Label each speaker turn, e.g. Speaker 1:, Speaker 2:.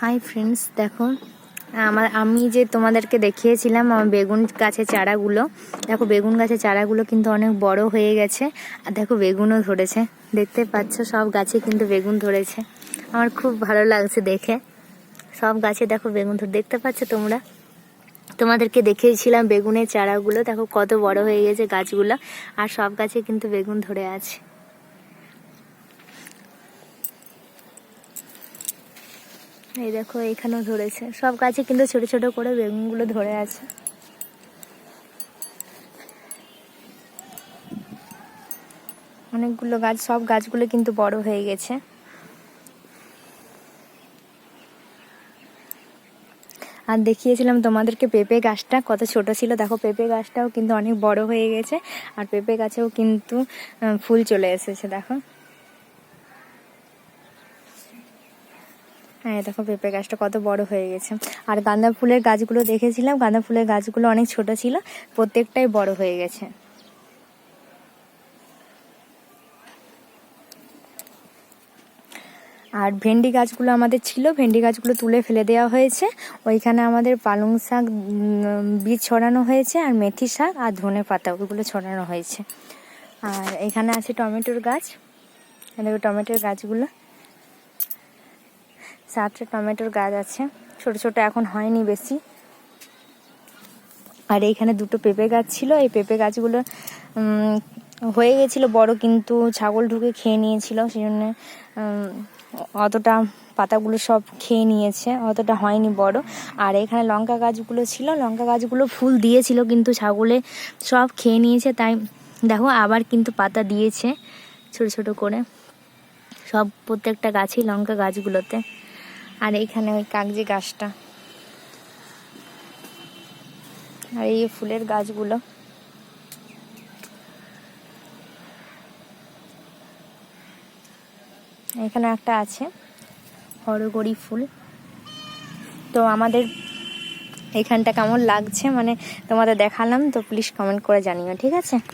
Speaker 1: Hi friends, দেখো আমি যে তোমাদেরকে দেখিয়েছিলাম আমার বেগুন গাছের চারাগুলো। দেখো বেগুন গাছের চারাগুলো কিন্তু অনেক বড় হয়ে গেছে। আর দেখো বেগুনও ধরেছে, দেখতে পাচ্ছ সব গাছে কিন্তু বেগুন ধরেছে। আমার খুব ভালো লাগছে দেখে। সব গাছে দেখো বেগুন ধরে, দেখতে পাচ্ছ তোমরা? তোমাদেরকে দেখিয়েছিলাম বেগুনের চারাগুলো, দেখো কত বড় হয়ে গেছে গাছগুলো। আর সব গাছে কিন্তু বেগুন ধরে আছে। এই দেখো এখানেও ধরেছে, সব গাছে কিন্তু ছোট ছোট করে বেগুনগুলো ধরে আছে। অনেকগুলো গাছ, সব গাছগুলো কিন্তু বড় হয়ে গেছে। আর দেখিয়েছিলাম তোমাদেরকে পেঁপে গাছটা কত ছোট ছিল, দেখো পেঁপে গাছটাও কিন্তু অনেক বড় হয়ে গেছে। আর পেঁপে গাছেও কিন্তু ফুল চলে এসেছে, দেখো। হ্যাঁ দেখো পেঁপে গাছটা কত বড় হয়ে গেছে। আর গাঁদা ফুলের গাছগুলো দেখেছিলাম, গাঁদা ফুলের গাছগুলো অনেক ছোট ছিল, প্রত্যেকটাই বড় হয়ে গেছে। আর ভেন্ডি গাছগুলো আমাদের ছিল, ভেন্ডি গাছগুলো তুলে ফেলে দেওয়া হয়েছে। ওইখানে আমাদের পালং শাক বীজ ছড়ানো হয়েছে, আর মেথি শাক আর ধনে পাতা ওইগুলো ছড়ানো হয়েছে। আর এখানে আছে টমেটোর গাছ, দেখো টমেটোর গাছগুলো, 7টা টমেটোর গাছ আছে, ছোট ছোট, এখন হয়নি বেশি। আর এইখানে 2টো পেঁপে গাছ ছিল, এই পেঁপে গাছগুলো হয়ে গেছিলো বড়, কিন্তু ছাগল ঢুকে খেয়ে নিয়েছিল, সেই জন্য অতটা পাতাগুলো সব খেয়ে নিয়েছে, অতটা হয়নি বড়। আর এখানে লঙ্কা গাছগুলো ছিল, লঙ্কা গাছগুলো ফুল দিয়েছিল কিন্তু ছাগলে সব খেয়ে নিয়েছে। তাই দেখো আবার কিন্তু পাতা দিয়েছে ছোট ছোট করে, সব প্রত্যেকটা গাছই লঙ্কা গাছগুলোতে। আর এইখানে ওই কাগজি গাছটা, আর এই ফুলের গাছগুলো, এখানে একটা আছে হরগৌরী ফুল। তো আমাদের এখানটা কেমন লাগছে মানে তোমাদের দেখালাম, তো প্লিজ কমেন্ট করে জানিও, ঠিক আছে?